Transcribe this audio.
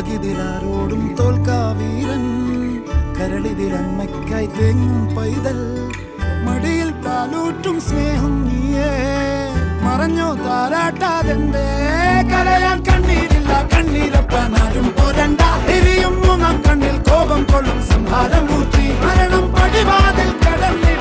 ഉലകിതിലാരോടും തോൽക്കാവീരൻ കരളിതിലമ്മയ്ക്കായി തേങ്ങും പൈതൽ മടിയിൽ പാലൂറ്റും സ്നേഹം നീയേ മറഞ്ഞോ താരാട്ടാതെന്തേ കരയാൻ കണ്ണീരില്ല കണ്ണീരപ്പാനാരും പോരണ്ട എരിയും മുഖം കണ്ണിൽ കോപം കൊള്ളും സംഹാരമൂർത്തി മരണം പടിവാതിൽ കടന്നിൽ